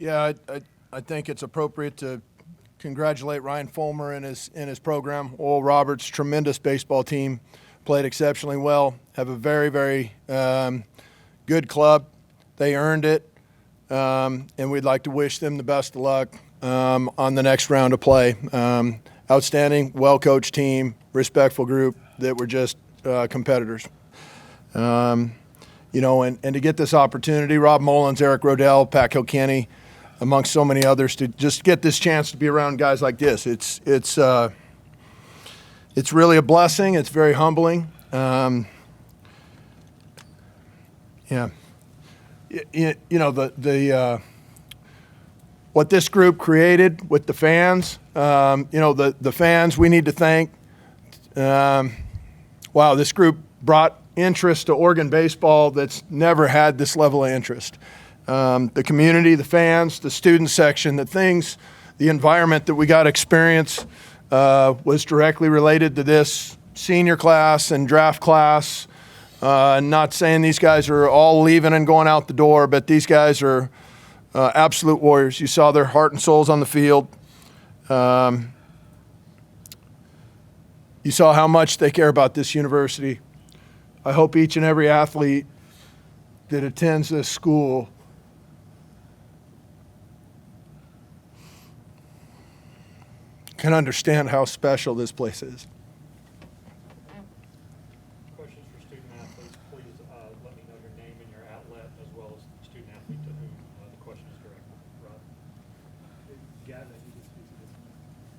Yeah, I think it's appropriate to congratulate Ryan Fulmer and his program. Oral Roberts, tremendous baseball team, played exceptionally well. Have a very, very good club. They earned it, and we'd like to wish them the best of luck on the next round of play. Outstanding, well-coached team, respectful group that were just competitors. And to get this opportunity, Rob Mullins, Eric Rodell, Pat Kilkenny, amongst so many others, to just get this chance to be around guys like this. It's really a blessing. It's very humbling. What this group created with the fans, the fans we need to thank. Wow, this group brought interest to Oregon baseball that's never had this level of interest. The community, the fans, the student section, the environment that we got to experience was directly related to this senior class and draft class. Not saying these guys are all leaving and going out the door, but these guys are absolute warriors. You saw their heart and souls on the field. You saw how much they care about this university. I hope each and every athlete that attends this school can understand how special this place is. Questions for student athletes, please let me know your name and your outlet, as well as the student athlete to whom the question is directed. Rob? Gavin, you can speak to this.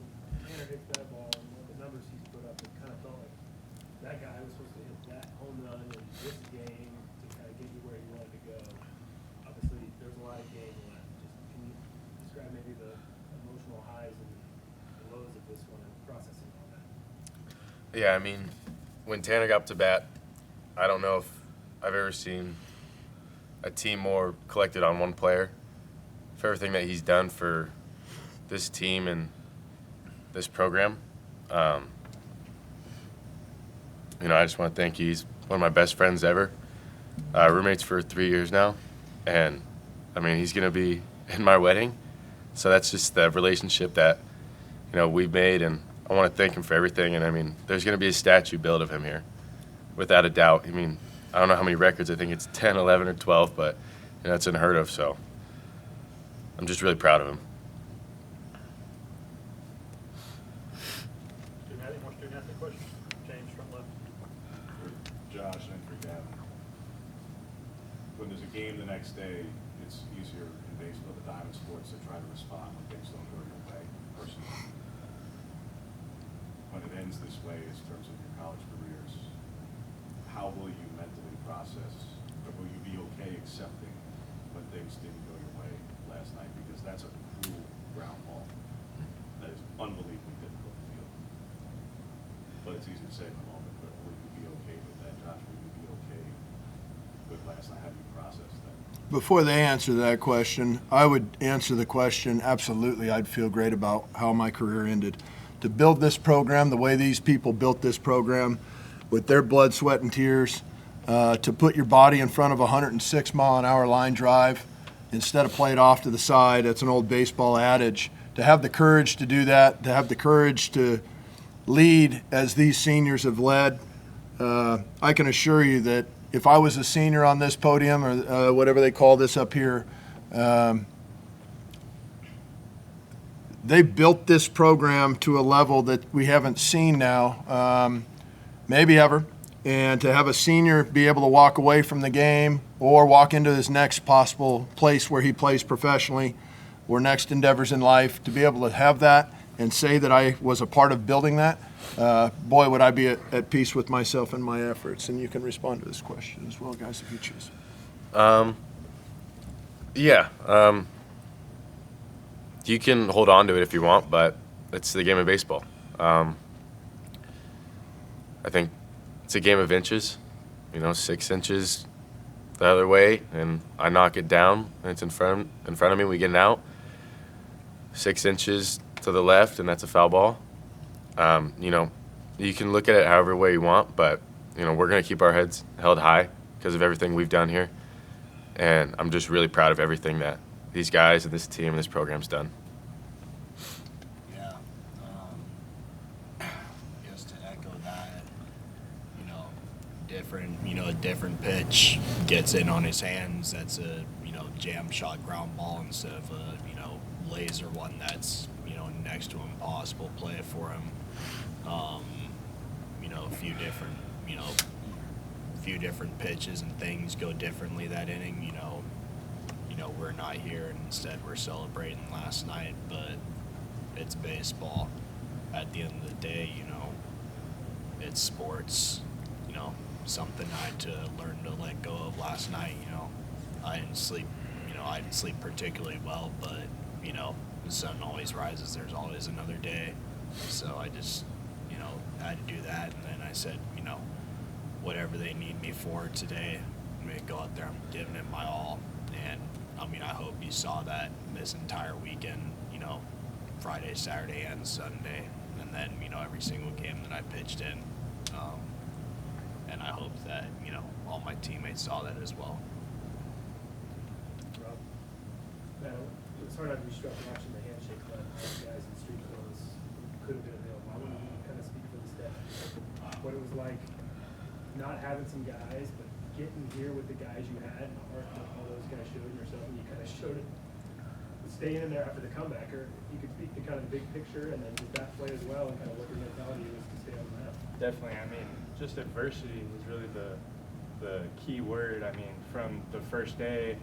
When Tanner hits that ball and the numbers he's put up, it kind of felt like that guy was supposed to hit that home run in this game to kind of get you where you wanted to go. Obviously, there's a lot of game left. Just can you describe maybe the emotional highs and lows of this one and processing all that? Yeah, I mean, when Tanner got up to bat, I don't know if I've ever seen a team more collected on one player. For everything that he's done for this team and this program, I just want to thank you. He's one of my best friends ever. Roommates for 3 years now, and I mean, he's going to be in my wedding. So that's just the relationship that we've made, and I want to thank him for everything. And I mean, there's going to be a statue built of him here, without a doubt. I mean, I don't know how many records. I think it's 10, 11, or 12, but it's unheard of. So I'm just really proud of him. More student athlete questions? James, front left. Josh and for Gavin. When there's a game the next day, it's easier in baseball, the diamond sports, to try to respond when things don't go your way personally. When it ends this way, in terms of your college careers, how will you mentally process, or will you be okay accepting when things didn't go your way last night? Because that's a cruel ground ball that is unbelievably difficult to feel. But it's easy to say in the moment, but will you be okay with that, Josh? Will you be okay with last night? How do you process that? Before they answer that question, I would answer the question, absolutely, I'd feel great about how my career ended. To build this program the way these people built this program, with their blood, sweat, and tears, to put your body in front of a 106-mile-an-hour line drive instead of play it off to the side. That's an old baseball adage. To have the courage to do that, to have the courage to lead as these seniors have led, I can assure you that if I was a senior on this podium, or whatever they call this up here, they built this program to a level that we haven't seen now, maybe ever. And to have a senior be able to walk away from the game or walk into his next possible place where he plays professionally or next endeavors in life, to be able to have that and say that I was a part of building that, boy, would I be at peace with myself and my efforts. And you can respond to this question as well, guys, if you choose. You can hold on to it if you want, but it's the game of baseball. I think it's a game of inches, 6 inches the other way, and I knock it down, and it's in front of me, we get an out. 6 inches to the left, and that's a foul ball. You can look at it however way you want, but, we're going to keep our heads held high because of everything we've done here. And I'm just really proud of everything that these guys and this team and this program's done. Yeah. Just to echo that, a different pitch gets in on his hands. That's a, jam shot ground ball instead of a, laser one that's, next to impossible play for him. A few different pitches and things go differently that inning. We're not here, and instead we're celebrating last night, but it's baseball. At the end of the day, it's sports. Something I had to learn to let go of last night. I didn't sleep particularly well, but the sun always rises. There's always another day. So I just had to do that, and then I said, whatever they need me for today, I'm gonna go out there. I'm giving it my all, and I hope you saw that this entire weekend. Friday, Saturday, and Sunday, and then every single game that I pitched in. And I hope that, all my teammates saw that as well. Rob? It's hard not to be struck watching the handshake, but guys in street clothes could have been available. I want to kind of speak for the staff. What it was like not having some guys, but getting here with the guys you had, all those guys showed and yourself, and you kind of showed it. Staying in there after the comeback, or you could speak to kind of the big picture and then did that play as well, and kind of what your mentality was to stay on the map. Definitely. Just adversity was really the key word. From the first day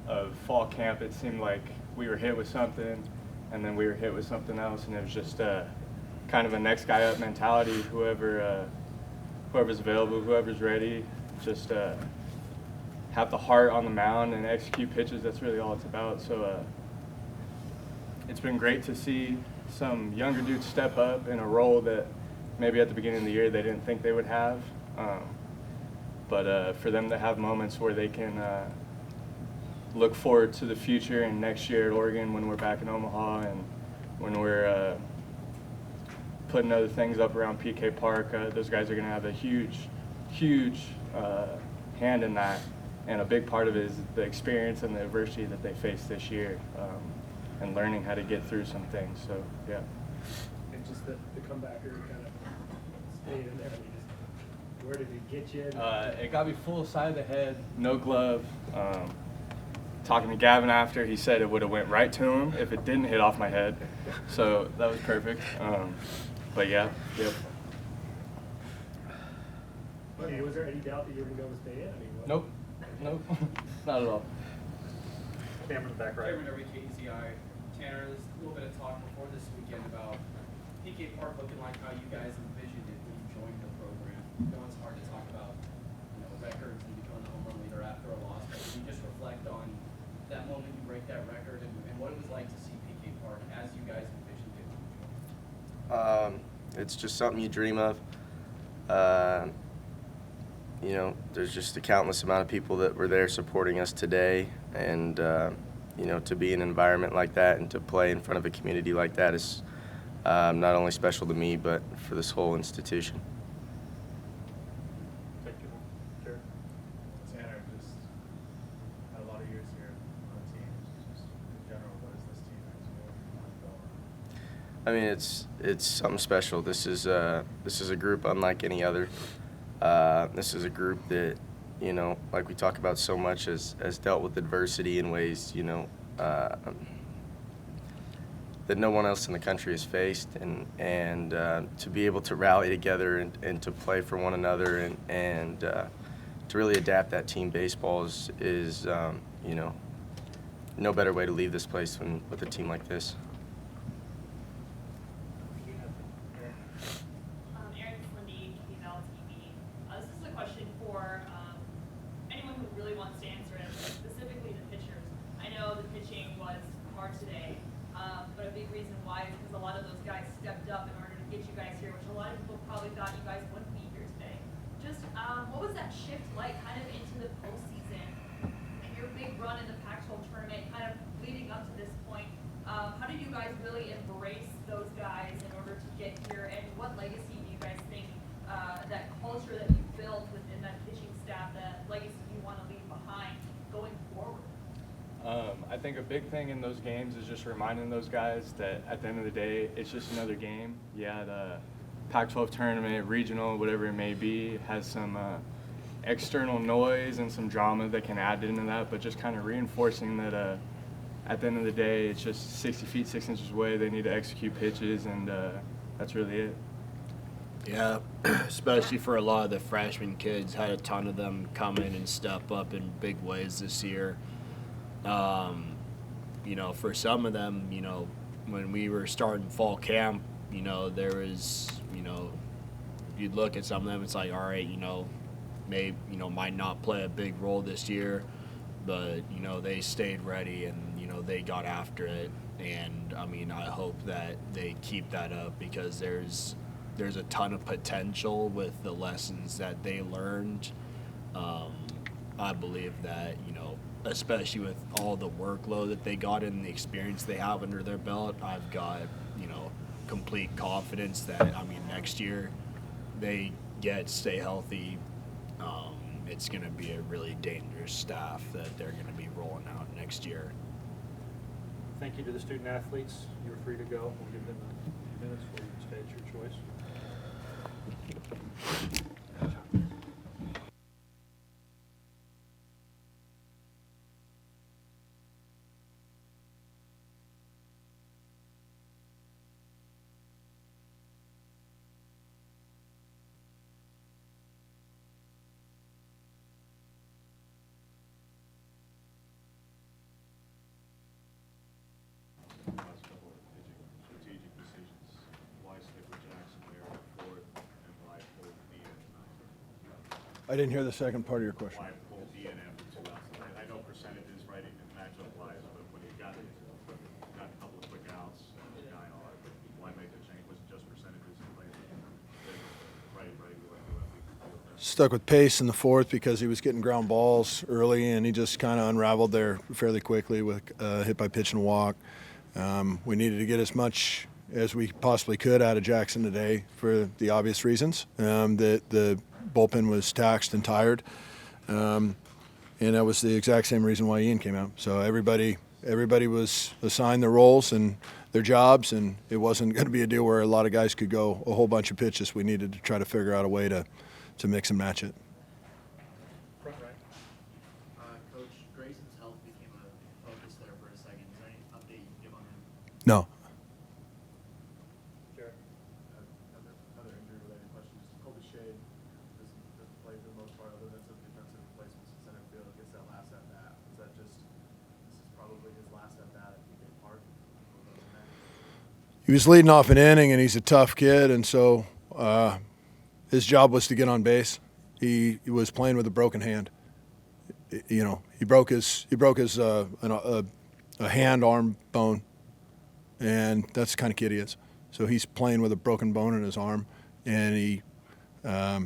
of fall camp, it seemed like we were hit with something, and then we were hit with something else, and it was just kind of a next guy up mentality. Whoever's available, whoever's ready, just have the heart on the mound and execute pitches. That's really all it's about. So it's been great to see some younger dudes step up in a role that maybe at the beginning of the year they didn't think they would have. But for them to have moments where they can look forward to the future and next year at Oregon when we're back in Omaha and when we're putting other things up around PK Park, those guys are going to have a huge hand in that. And a big part of it is the experience and the adversity that they faced this year and learning how to get through some things. So, yeah. And just the comebacker kind of stayed in there. Where did it get you? It got me full side of the head, no glove. Talking to Gavin after, he said it would have went right to him if it didn't hit off my head. So that was perfect. But yeah, yep. Was there any doubt that you were going to go and stay in? Nope, not at all. Cameron back right. Cameron over KZI. Tanner, there's a little bit of talk before this weekend about PK Park looking like how you guys envisioned it when you joined the program. It's hard to talk about records and becoming a home run leader after a loss, but can you just reflect on that moment you break that record and what it was like to see PK Park as you guys envisioned it when you joined? It's just something you dream of. There's just a countless amount of people that were there supporting us today, and to be in an environment like that and to play in front of a community like that is not only special to me, but for this whole institution. Thank you. Sure. Tanner, just had a lot of years here on the team. Just in general, what is this team It's something special. This is a group unlike any other. This is a group that, like we talk about so much, has dealt with adversity in ways, that no one else in the country has faced, and to be able to rally together and to play for one another and to really adapt that team baseball is no better way to leave this place than with a team like this. What was that shift like kind of into the postseason and your big run in the Pac-12 tournament kind of leading up to this point? How did you guys really embrace those guys in order to get here, and what legacy do you guys think that culture that you built within that pitching staff, that legacy you want to leave behind going forward? I think a big thing in those games is just reminding those guys that at the end of the day, it's just another game. Yeah, the Pac-12 tournament, regional, whatever it may be, has some external noise and some drama that can add into that, but just kind of reinforcing that at the end of the day, it's just 60 feet, 6 inches away. They need to execute pitches, and that's really it. Yeah, especially for a lot of the freshman kids, had a ton of them come in and step up in big ways this year. You know, for some of them, you know, when we were starting fall camp, you know, there was, you know, you'd look at some of them, it's like, all right, you know, might not play a big role this year, but, you know, they stayed ready and, you know, they got after it. And, I mean, I hope that they keep that up because there's a ton of potential with the lessons that they learned. I believe that, you know, especially with all the workload that they got and the experience they have under their belt, I've got, you know, complete confidence that, I mean, next year they stay healthy. It's going to be a really dangerous staff that they're going to be rolling out next year. Thank you to the student athletes. You're free to go. We'll give them a few minutes for you to stay at your choice. Last couple of strategic decisions. Why stick with Jackson there at fourth, and why pull Dean at ninth? I didn't hear the second part of your question. Why pull Dean after 2 outs? I know percentages, right, and matchup wise, but when you got a couple of quick outs and the guy all right, but why make the change? Was it just percentages and playing? Right, Stuck with pace in the fourth because he was getting ground balls early, and he just kind of unraveled there fairly quickly with hit by pitch and walk. We needed to get as much as we possibly could out of Jackson today for the obvious reasons. The bullpen was taxed and tired, and that was the exact same reason why Ian came out. So everybody was assigned their roles and their jobs, and it wasn't going to be a deal where a lot of guys could go a whole bunch of pitches. We needed to try to figure out a way to mix and match it. Front right. Coach, Grayson's health became a focus there for a second. Is there any update you can give on him? No. Jared. Another injury-related question. Just Colby Shea doesn't play for the most part, other than some defensive replacements in center field. Gets that last at bat. Is that just this is probably his last at bat at PK Park? He was leading off an inning, and he's a tough kid, and so his job was to get on base. He was playing with a broken hand. You know, he broke his a hand-arm bone, and that's the kind of kid he is. So he's playing with a broken bone in his arm, and I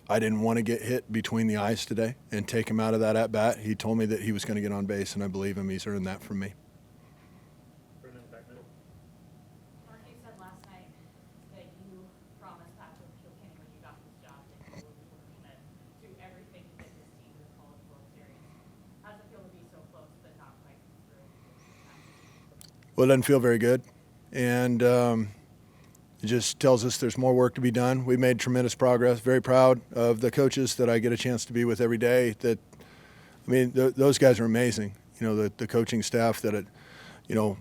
didn't want to get hit between the eyes today and take him out of that at bat. He told me that he was going to get on base, and I believe him. He's earned that from me. Brendan, back middle. Mark, you said last night that you promised Patrick Kilkenny when you got this job that you were going to do everything to get this team to the College World Series. How does it feel to be so close but not quite through? Well, it doesn't feel very good, and it just tells us there's more work to be done. We made tremendous progress. Very proud of the coaches that I get a chance to be with every day. Those guys are amazing. You know, the coaching staff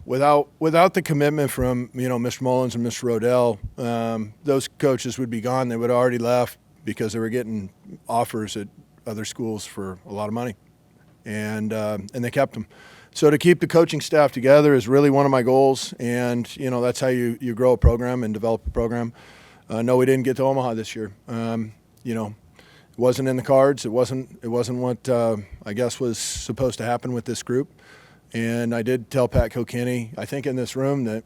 without the commitment from, Mr. Mullins and Mr. Rodell, those coaches would be gone. They would have already left because they were getting offers at other schools for a lot of money, and they kept them. So to keep the coaching staff together is really one of my goals, and that's how you grow a program and develop a program. No, we didn't get to Omaha this year. It wasn't in the cards. It wasn't what I guess was supposed to happen with this group. And I did tell Pat Kilkenny, I think in this room, that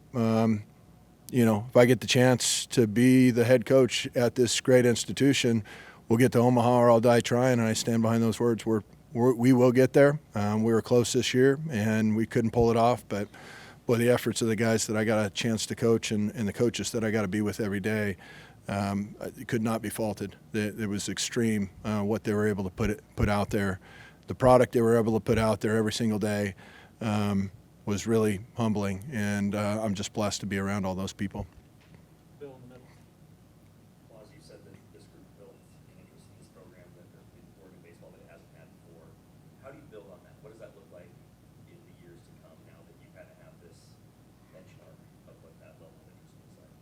if I get the chance to be the head coach at this great institution, we'll get to Omaha or I'll die trying. And I stand behind those words. We will get there. We were close this year, and we couldn't pull it off. But, boy, the efforts of the guys that I got a chance to coach and the coaches that I got to be with every day could not be faulted. It was extreme what they were able to put out there, the product they were able to put out there every single day. was really humbling, and I'm just blessed to be around all those people. Bill in the middle. Well, as you said, this group built an interest in this program that in Oregon baseball that it hasn't had before. How do you build on that? What does that look like in the years to come now that you kind of have this benchmark of what that level of interest looks like?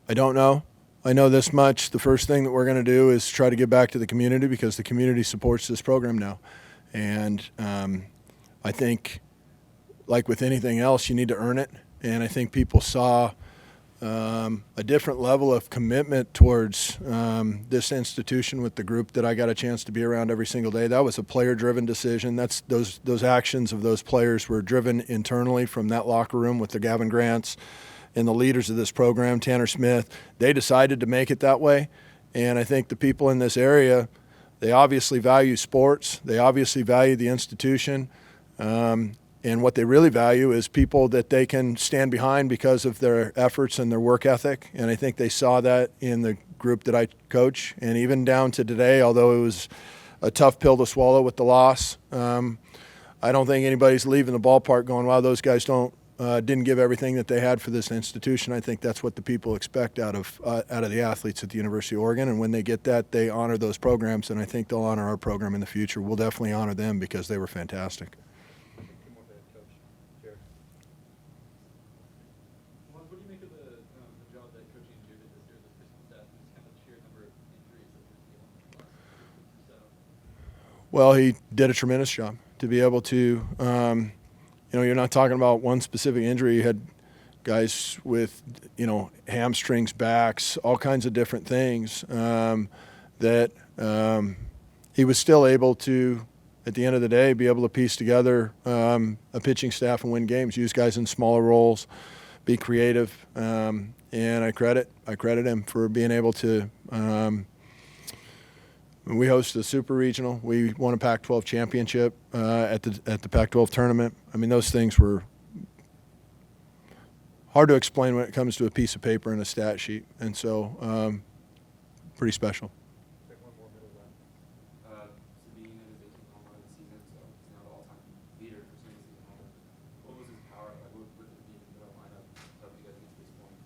I don't know. I know this much. The first thing that we're going to do is try to give back to the community because the community supports this program now. And I think, like with anything else, you need to earn it. And I think people saw a different level of commitment towards this institution with the group that I got a chance to be around every single day. That was a player-driven decision. Those actions of those players were driven internally from that locker room with the Gavin Grants and the leaders of this program, Tanner Smith. They decided to make it that way. And I think the people in this area, they obviously value sports. They obviously value the institution. And what they really value is people that they can stand behind because of their efforts and their work ethic. And I think they saw that in the group that I coach. And even down to today, although it was a tough pill to swallow with the loss, I don't think anybody's leaving the ballpark going, wow, those guys didn't give everything that they had for this institution. I think that's what the people expect out of the athletes at the University of Oregon. And when they get that, they honor those programs, and I think they'll honor our program in the future. We'll definitely honor them because they were fantastic. Two more for head coach. Jared. What do you make of the job that Coach Andrew did this year with the physical staff and just kind of sheer number of injuries that we're dealing with the last 2 setup? Well, he did a tremendous job to be able to you're not talking about one specific injury. You had guys with, hamstrings, backs, all kinds of different things that he was still able to, at the end of the day, be able to piece together a pitching staff and win games, use guys in smaller roles, be creative. And I credit him for being able to we hosted a Super Regional. We won a Pac-12 championship at the Pac-12 tournament. I mean, those things were hard to explain when it comes to a piece of paper and a stat sheet, and so pretty special. Take one more middle left. Sabine is 18 home run this season, so he's now the all-time leader for single season home runs. What was his power like with the being in the lineup to help you guys get to this point?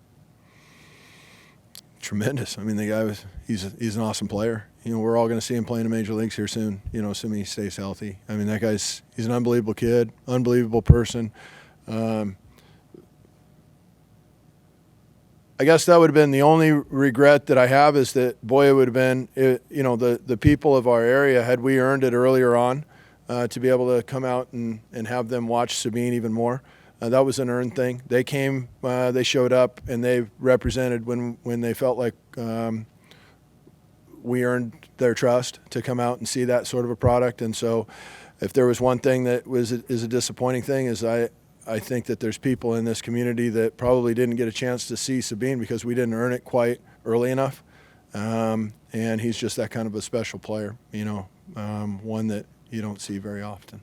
Tremendous. I mean, the guy he's an awesome player. We're all going to see him play in the major leagues here soon, assuming he stays healthy. I mean, he's an unbelievable kid, unbelievable person. I guess that would have been the only regret that I have is that, boy, it would have been, the people of our area, had we earned it earlier on, to be able to come out and have them watch Sabine even more. That was an earned thing. They came, they showed up, and they represented when they felt like we earned their trust to come out and see that sort of a product. And so if there was one thing that is a disappointing thing is I think that there's people in this community that probably didn't get a chance to see Sabine because we didn't earn it quite early enough. And he's just that kind of a special player, one that you don't see very often.